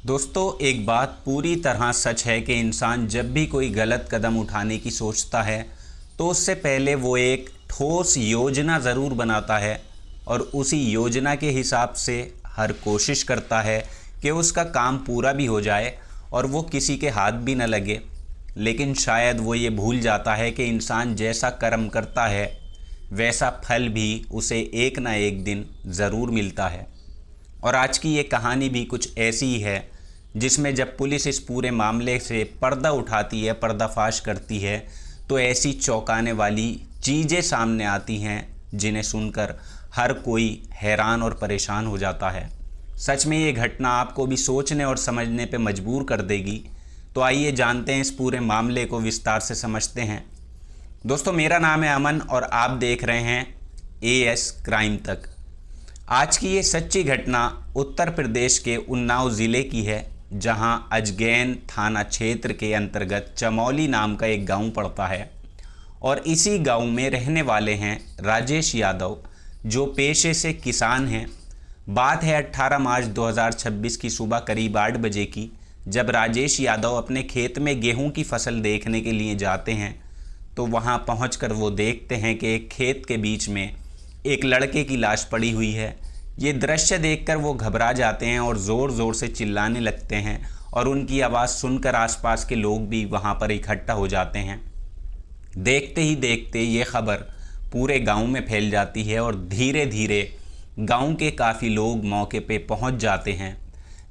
दोस्तों, एक बात पूरी तरह सच है कि इंसान जब भी कोई गलत कदम उठाने की सोचता है तो उससे पहले वो एक ठोस योजना ज़रूर बनाता है और उसी योजना के हिसाब से हर कोशिश करता है कि उसका काम पूरा भी हो जाए और वो किसी के हाथ भी न लगे। लेकिन शायद वो ये भूल जाता है कि इंसान जैसा कर्म करता है वैसा फल भी उसे एक ना एक दिन ज़रूर मिलता है। और आज की ये कहानी भी कुछ ऐसी ही है जिसमें जब पुलिस इस पूरे मामले से पर्दा उठाती है, पर्दाफाश करती है, तो ऐसी चौंकाने वाली चीज़ें सामने आती हैं जिन्हें सुनकर हर कोई हैरान और परेशान हो जाता है। सच में ये घटना आपको भी सोचने और समझने पे मजबूर कर देगी। तो आइए जानते हैं, इस पूरे मामले को विस्तार से समझते हैं। दोस्तों, मेरा नाम है अमन और आप देख रहे हैं एएस क्राइम तक। आज की ये सच्ची घटना उत्तर प्रदेश के उन्नाव ज़िले की है, जहां अजगैन थाना क्षेत्र के अंतर्गत चमौली नाम का एक गांव पड़ता है और इसी गांव में रहने वाले हैं राजेश यादव, जो पेशे से किसान हैं। बात है 18 मार्च 2026 की सुबह करीब 8 बजे की, जब राजेश यादव अपने खेत में गेहूं की फसल देखने के लिए जाते हैं तो वहां पहुंचकर वो देखते हैं कि एक खेत के बीच में एक लड़के की लाश पड़ी हुई है। ये दृश्य देखकर वो घबरा जाते हैं और ज़ोर ज़ोर से चिल्लाने लगते हैं और उनकी आवाज़ सुनकर आसपास के लोग भी वहाँ पर इकट्ठा हो जाते हैं। देखते ही देखते ये खबर पूरे गांव में फैल जाती है और धीरे धीरे गांव के काफ़ी लोग मौके पे पहुँच जाते हैं।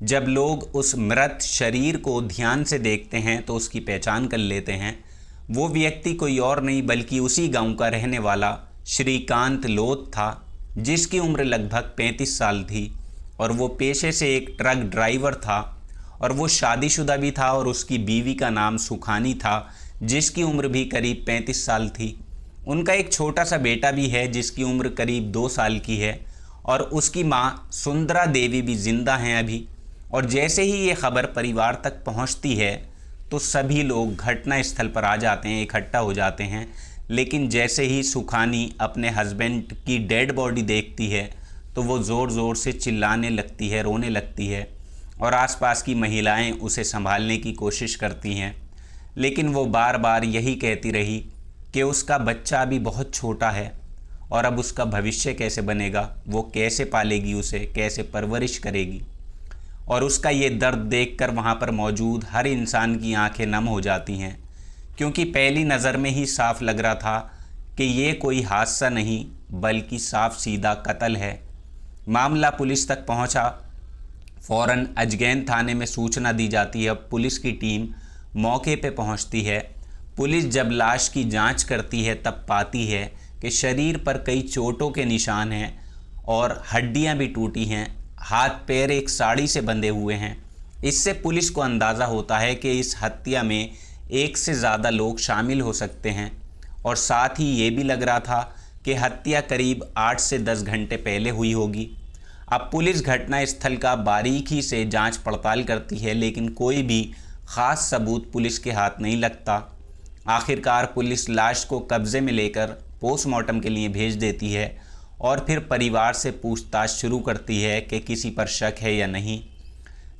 जब लोग उस मृत शरीर को ध्यान से देखते हैं तो उसकी पहचान कर लेते हैं। वो व्यक्ति कोई और नहीं बल्कि उसी गाँव का रहने वाला श्रीकांत लोथ था, जिसकी उम्र लगभग 35 साल थी और वो पेशे से एक ट्रक ड्राइवर था और वो शादीशुदा भी था और उसकी बीवी का नाम सुखानी था, जिसकी उम्र भी करीब 35 साल थी। उनका एक छोटा सा बेटा भी है जिसकी उम्र करीब 2 साल की है और उसकी माँ सुंदरा देवी भी ज़िंदा हैं अभी। और जैसे ही ये खबर परिवार तक पहुँचती है तो सभी लोग घटना स्थल पर आ जाते हैं, इकट्ठा हो जाते हैं। लेकिन जैसे ही सुखानी अपने हस्बैंड की डेड बॉडी देखती है तो वो ज़ोर ज़ोर से चिल्लाने लगती है, रोने लगती है और आसपास की महिलाएं उसे संभालने की कोशिश करती हैं। लेकिन वो बार बार यही कहती रही कि उसका बच्चा अभी बहुत छोटा है और अब उसका भविष्य कैसे बनेगा, वो कैसे पालेगी, उसे कैसे परवरिश करेगी। और उसका ये दर्द देखकर वहाँ पर मौजूद हर इंसान की आंखें नम हो जाती हैं, क्योंकि पहली नज़र में ही साफ लग रहा था कि ये कोई हादसा नहीं बल्कि साफ सीधा कत्ल है। मामला पुलिस तक पहुंचा। फ़ौरन अजगैन थाने में सूचना दी जाती है। पुलिस की टीम मौके पे पहुंचती है। पुलिस जब लाश की जांच करती है तब पाती है कि शरीर पर कई चोटों के निशान हैं और हड्डियां भी टूटी हैं। हाथ पैर एक साड़ी से बंधे हुए हैं। इससे पुलिस को अंदाज़ा होता है कि इस हत्या में एक से ज़्यादा लोग शामिल हो सकते हैं और साथ ही ये भी लग रहा था कि हत्या करीब 8 से 10 घंटे पहले हुई होगी। अब पुलिस घटना स्थल का बारीकी से जांच पड़ताल करती है, लेकिन कोई भी ख़ास सबूत पुलिस के हाथ नहीं लगता। आखिरकार पुलिस लाश को कब्ज़े में लेकर पोस्टमार्टम के लिए भेज देती है और फिर परिवार से पूछताछ शुरू करती है कि किसी पर शक है या नहीं।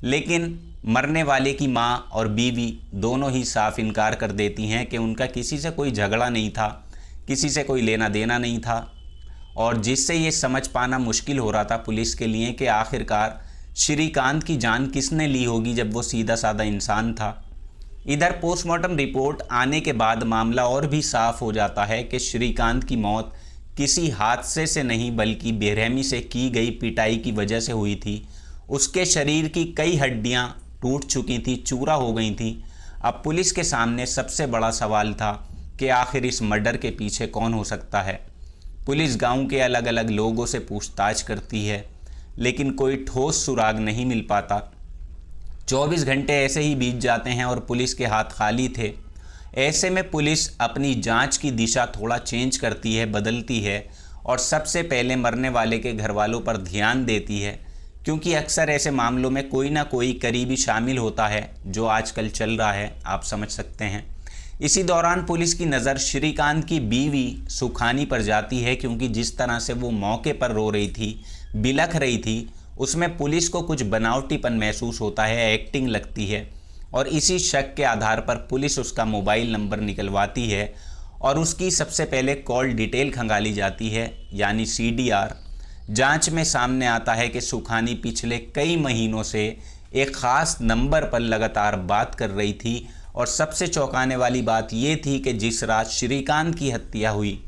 लेकिन मरने वाले की मां और बीवी दोनों ही साफ इनकार कर देती हैं कि उनका किसी से कोई झगड़ा नहीं था, किसी से कोई लेना देना नहीं था। और जिससे ये समझ पाना मुश्किल हो रहा था पुलिस के लिए कि आखिरकार श्रीकांत की जान किसने ली होगी जब वो सीधा साधा इंसान था। इधर पोस्टमार्टम रिपोर्ट आने के बाद मामला और भी साफ हो जाता है कि श्रीकांत की मौत किसी हादसे से नहीं बल्कि बेरहमी से की गई पिटाई की वजह से हुई थी। उसके शरीर की कई हड्डियां टूट चुकी थी, चूरा हो गई थी। अब पुलिस के सामने सबसे बड़ा सवाल था कि आखिर इस मर्डर के पीछे कौन हो सकता है। पुलिस गांव के अलग अलग लोगों से पूछताछ करती है, लेकिन कोई ठोस सुराग नहीं मिल पाता। 24 घंटे ऐसे ही बीत जाते हैं और पुलिस के हाथ खाली थे। ऐसे में पुलिस अपनी जांच की दिशा थोड़ा चेंज करती है, बदलती है और सबसे पहले मरने वाले के घर वालों पर ध्यान देती है, क्योंकि अक्सर ऐसे मामलों में कोई ना कोई करीबी शामिल होता है, जो आजकल चल रहा है, आप समझ सकते हैं। इसी दौरान पुलिस की नज़र श्रीकांत की बीवी सुखानी पर जाती है, क्योंकि जिस तरह से वो मौके पर रो रही थी, बिलख रही थी, उसमें पुलिस को कुछ बनावटीपन महसूस होता है, एक्टिंग लगती है, और इसी शक के आधार पर पुलिस उसका मोबाइल नंबर निकलवाती है और उसकी सबसे पहले कॉल डिटेल खंगाली जाती है, यानी CDR। जांच में सामने आता है कि सुखानी पिछले कई महीनों से एक ख़ास नंबर पर लगातार बात कर रही थी, और सबसे चौंकाने वाली बात ये थी कि जिस रात श्रीकांत की हत्या हुई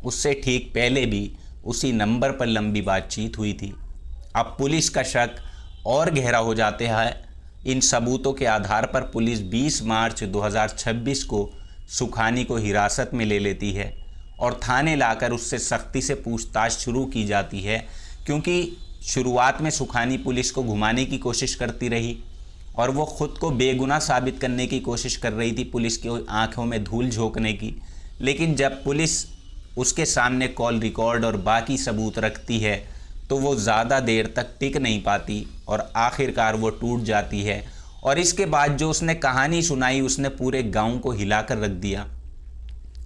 उससे ठीक पहले भी उसी नंबर पर लंबी बातचीत हुई थी। अब पुलिस का शक और गहरा हो जाता है। इन सबूतों के आधार पर पुलिस 20 मार्च 2026 को सुखानी को हिरासत में ले लेती है और थाने लाकर उससे सख्ती से पूछताछ शुरू की जाती है, क्योंकि शुरुआत में सुखानी पुलिस को घुमाने की कोशिश करती रही और वो ख़ुद को बेगुनाह साबित करने की कोशिश कर रही थी, पुलिस की आंखों में धूल झोंकने की। लेकिन जब पुलिस उसके सामने कॉल रिकॉर्ड और बाकी सबूत रखती है तो वो ज़्यादा देर तक टिक नहीं पाती और आखिरकार वो टूट जाती है। और इसके बाद जो उसने कहानी सुनाई उसने पूरे गांव को हिलाकर रख दिया।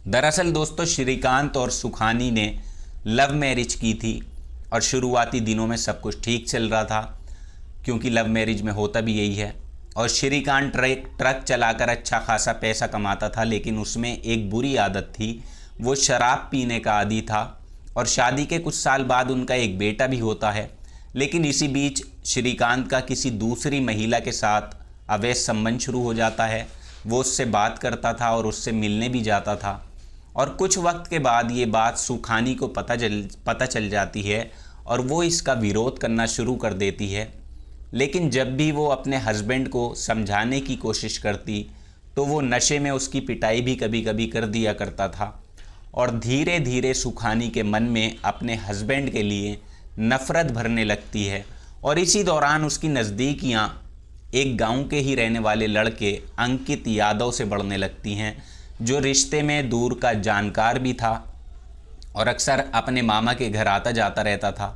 दरअसल दोस्तों, श्रीकांत और सुखानी ने लव मैरिज की थी और शुरुआती दिनों में सब कुछ ठीक चल रहा था, क्योंकि लव मैरिज में होता भी यही है। और श्रीकांत ट्रक चलाकर अच्छा खासा पैसा कमाता था, लेकिन उसमें एक बुरी आदत थी, वो शराब पीने का आदी था। और शादी के कुछ साल बाद उनका एक बेटा भी होता है। लेकिन इसी बीच श्रीकांत का किसी दूसरी महिला के साथ अवैध संबंध शुरू हो जाता है। वो उससे बात करता था और उससे मिलने भी जाता था। और कुछ वक्त के बाद ये बात सुखानी को पता चल जाती है और वो इसका विरोध करना शुरू कर देती है। लेकिन जब भी वो अपने हस्बैंड को समझाने की कोशिश करती तो वो नशे में उसकी पिटाई भी कभी कभी कर दिया करता था। और धीरे धीरे सुखानी के मन में अपने हस्बैंड के लिए नफ़रत भरने लगती है। और इसी दौरान उसकी नज़दीकियाँ एक गांव के ही रहने वाले लड़के अंकित यादव से बढ़ने लगती हैं, जो रिश्ते में दूर का जानकार भी था और अक्सर अपने मामा के घर आता जाता रहता था।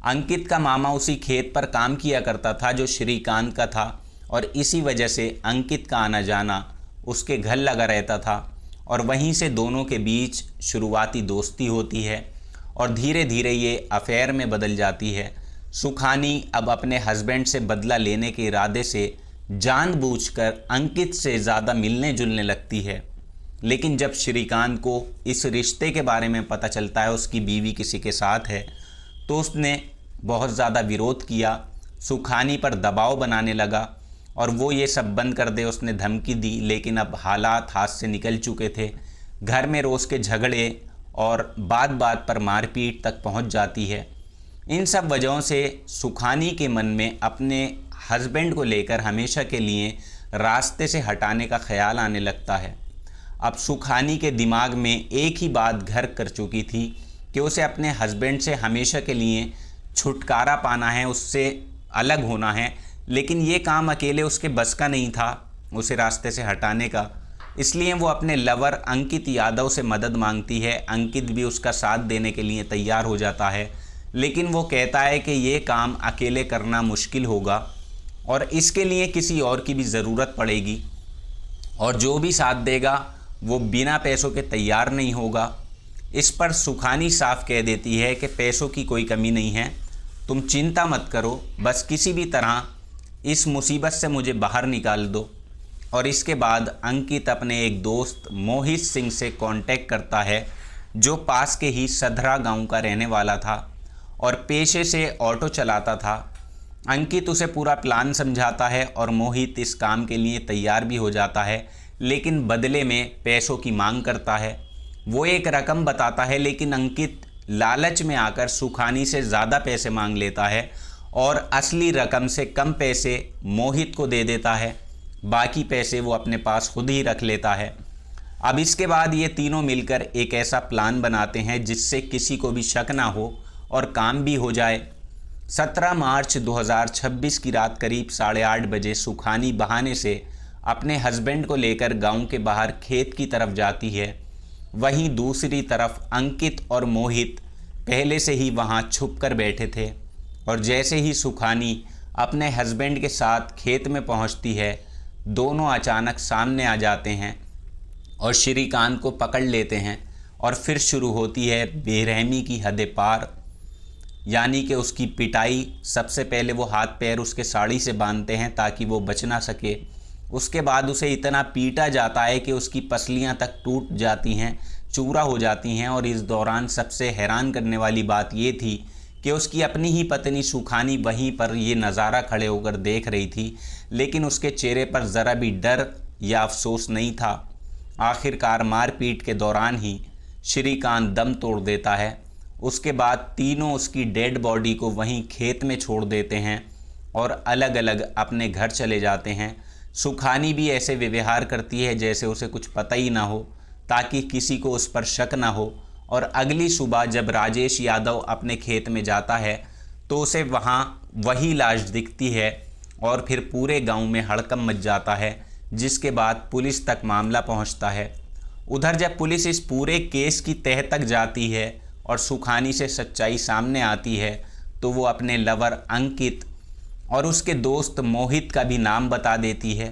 अंकित का मामा उसी खेत पर काम किया करता था जो श्रीकांत का था, और इसी वजह से अंकित का आना जाना उसके घर लगा रहता था। और वहीं से दोनों के बीच शुरुआती दोस्ती होती है और धीरे धीरे ये अफेयर में बदल जाती है। सुखानी अब अपने हस्बैंड से बदला लेने के इरादे से जानबूझकर अंकित से ज़्यादा मिलने जुलने लगती है। लेकिन जब श्रीकांत को इस रिश्ते के बारे में पता चलता है उसकी बीवी किसी के साथ है, तो उसने बहुत ज़्यादा विरोध किया, सुखानी पर दबाव बनाने लगा और वो ये सब बंद कर दे उसने धमकी दी। लेकिन अब हालात हाथ से निकल चुके थे। घर में रोज़ के झगड़े और बात बात पर मारपीट तक पहुंच जाती है। इन सब वजहों से सुखानी के मन में अपने हस्बैंड को लेकर हमेशा के लिए रास्ते से हटाने का ख्याल आने लगता है। अब सुखानी के दिमाग में एक ही बात घर कर चुकी थी कि उसे अपने हस्बैंड से हमेशा के लिए छुटकारा पाना है, उससे अलग होना है। लेकिन ये काम अकेले उसके बस का नहीं था उसे रास्ते से हटाने का। इसलिए वो अपने लवर अंकित यादव से मदद मांगती है। अंकित भी उसका साथ देने के लिए तैयार हो जाता है, लेकिन वो कहता है कि ये काम अकेले करना मुश्किल होगा और इसके लिए किसी और की भी ज़रूरत पड़ेगी, और जो भी साथ देगा वो बिना पैसों के तैयार नहीं होगा। इस पर सुखानी साफ कह देती है कि पैसों की कोई कमी नहीं है, तुम चिंता मत करो, बस किसी भी तरह इस मुसीबत से मुझे बाहर निकाल दो। और इसके बाद अंकित अपने एक दोस्त मोहित सिंह से कांटेक्ट करता है, जो पास के ही सधरा गांव का रहने वाला था और पेशे से ऑटो चलाता था। अंकित उसे पूरा प्लान समझाता है और मोहित इस काम के लिए तैयार भी हो जाता है, लेकिन बदले में पैसों की मांग करता है। वो एक रकम बताता है, लेकिन अंकित लालच में आकर सुखानी से ज़्यादा पैसे मांग लेता है और असली रकम से कम पैसे मोहित को दे देता है। बाकी पैसे वो अपने पास खुद ही रख लेता है। अब इसके बाद ये तीनों मिलकर एक ऐसा प्लान बनाते हैं जिससे किसी को भी शक ना हो और काम भी हो जाए। 17 मार्च 2026 की रात करीब 8:30 बजे सुखानी बहाने से अपने हस्बैंड को लेकर गांव के बाहर खेत की तरफ जाती है। वहीं दूसरी तरफ अंकित और मोहित पहले से ही वहां छुप कर बैठे थे, और जैसे ही सुखानी अपने हस्बैंड के साथ खेत में पहुंचती है, दोनों अचानक सामने आ जाते हैं और श्रीकांत को पकड़ लेते हैं और फिर शुरू होती है बेरहमी की हदें पार। यानी कि उसकी पिटाई। सबसे पहले वो हाथ पैर उसके साड़ी से बांधते हैं ताकि वो बच ना सके। उसके बाद उसे इतना पीटा जाता है कि उसकी पसलियां तक टूट जाती हैं, चूरा हो जाती हैं। और इस दौरान सबसे हैरान करने वाली बात ये थी कि उसकी अपनी ही पत्नी सुखानी वहीं पर ये नज़ारा खड़े होकर देख रही थी, लेकिन उसके चेहरे पर ज़रा भी डर या अफसोस नहीं था। आखिरकार मारपीट के दौरान ही श्रीकांत दम तोड़ देता है। उसके बाद तीनों उसकी डेड बॉडी को वहीं खेत में छोड़ देते हैं और अलग अलग अपने घर चले जाते हैं। सुखानी भी ऐसे व्यवहार करती है जैसे उसे कुछ पता ही ना हो, ताकि किसी को उस पर शक ना हो। और अगली सुबह जब राजेश यादव अपने खेत में जाता है तो उसे वहाँ वही लाश दिखती है और फिर पूरे गांव में हड़कंप मच जाता है, जिसके बाद पुलिस तक मामला पहुंचता है। उधर जब पुलिस इस पूरे केस की तह तक जाती है और सुखानी से सच्चाई सामने आती है तो वो अपने लवर अंकित और उसके दोस्त मोहित का भी नाम बता देती है।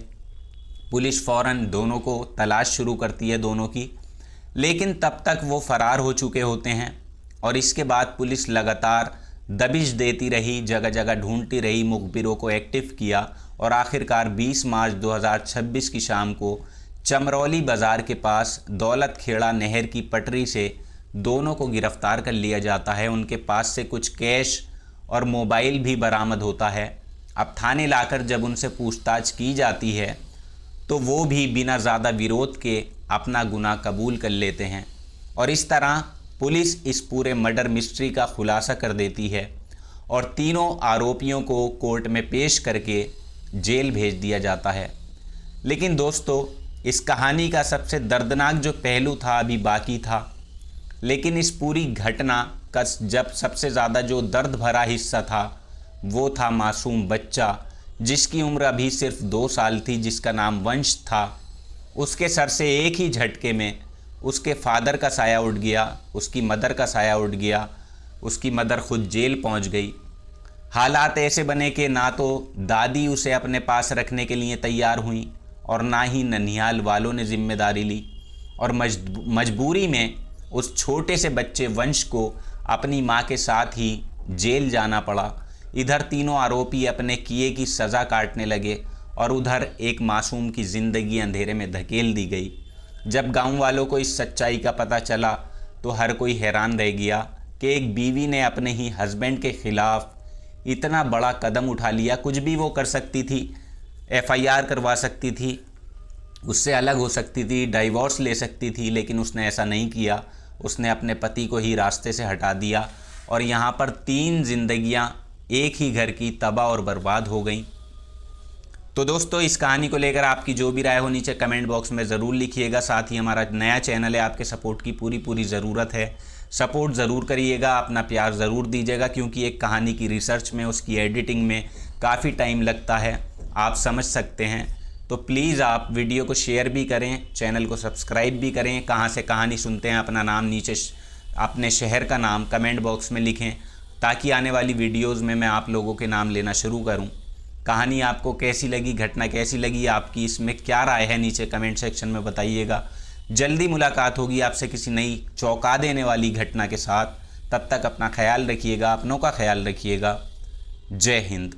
पुलिस फ़ौरन दोनों को तलाश शुरू करती है, दोनों की, लेकिन तब तक वो फ़रार हो चुके होते हैं। और इसके बाद पुलिस लगातार दबिश देती रही, जगह जगह ढूंढती रही, मुखबिरों को एक्टिव किया और आखिरकार 20 मार्च 2026 की शाम को चमरौली बाज़ार के पास दौलत खेड़ा नहर की पटरी से दोनों को गिरफ्तार कर लिया जाता है। उनके पास से कुछ कैश और मोबाइल भी बरामद होता है। अब थाने लाकर जब उनसे पूछताछ की जाती है तो वो भी बिना ज़्यादा विरोध के अपना गुनाह कबूल कर लेते हैं और इस तरह पुलिस इस पूरे मर्डर मिस्ट्री का खुलासा कर देती है और तीनों आरोपियों को कोर्ट में पेश करके जेल भेज दिया जाता है। लेकिन दोस्तों, इस कहानी का सबसे दर्दनाक जो पहलू था अभी बाकी था। लेकिन इस पूरी घटना का जब सबसे ज़्यादा जो दर्द भरा हिस्सा था वो था मासूम बच्चा, जिसकी उम्र अभी सिर्फ 2 साल थी, जिसका नाम वंश था। उसके सर से एक ही झटके में उसके फादर का साया उड़ गया, उसकी मदर का साया उड़ गया, उसकी मदर खुद जेल पहुंच गई। हालात ऐसे बने कि ना तो दादी उसे अपने पास रखने के लिए तैयार हुई और ना ही ननिहाल वालों ने जिम्मेदारी ली और मजबूरी में उस छोटे से बच्चे वंश को अपनी मां के साथ ही जेल जाना पड़ा। इधर तीनों आरोपी अपने किए की सज़ा काटने लगे और उधर एक मासूम की ज़िंदगी अंधेरे में धकेल दी गई। जब गांव वालों को इस सच्चाई का पता चला तो हर कोई हैरान रह गया कि एक बीवी ने अपने ही हस्बैंड के ख़िलाफ़ इतना बड़ा कदम उठा लिया। कुछ भी वो कर सकती थी, FIR करवा सकती थी, उससे अलग हो सकती थी, डाइवोर्स ले सकती थी, लेकिन उसने ऐसा नहीं किया। उसने अपने पति को ही रास्ते से हटा दिया और यहाँ पर 3 जिंदगियाँ एक ही घर की तबाह और बर्बाद हो गई। तो दोस्तों, इस कहानी को लेकर आपकी जो भी राय हो नीचे कमेंट बॉक्स में ज़रूर लिखिएगा। साथ ही हमारा नया चैनल है, आपके सपोर्ट की पूरी ज़रूरत है। सपोर्ट ज़रूर करिएगा, अपना प्यार ज़रूर दीजिएगा, क्योंकि एक कहानी की रिसर्च में, उसकी एडिटिंग में काफ़ी टाइम लगता है, आप समझ सकते हैं। तो प्लीज़ आप वीडियो को शेयर भी करें, चैनल को सब्सक्राइब भी करें। कहाँ से कहानी सुनते हैं, अपना नाम नीचे, अपने शहर का नाम कमेंट बॉक्स में लिखें, ताकि आने वाली वीडियोज़ में मैं आप लोगों के नाम लेना शुरू करूं। कहानी आपको कैसी लगी, घटना कैसी लगी, आपकी इसमें क्या राय है, नीचे कमेंट सेक्शन में बताइएगा। जल्दी मुलाकात होगी आपसे किसी नई चौंका देने वाली घटना के साथ। तब तक अपना ख्याल रखिएगा, अपनों का ख्याल रखिएगा। जय हिंद।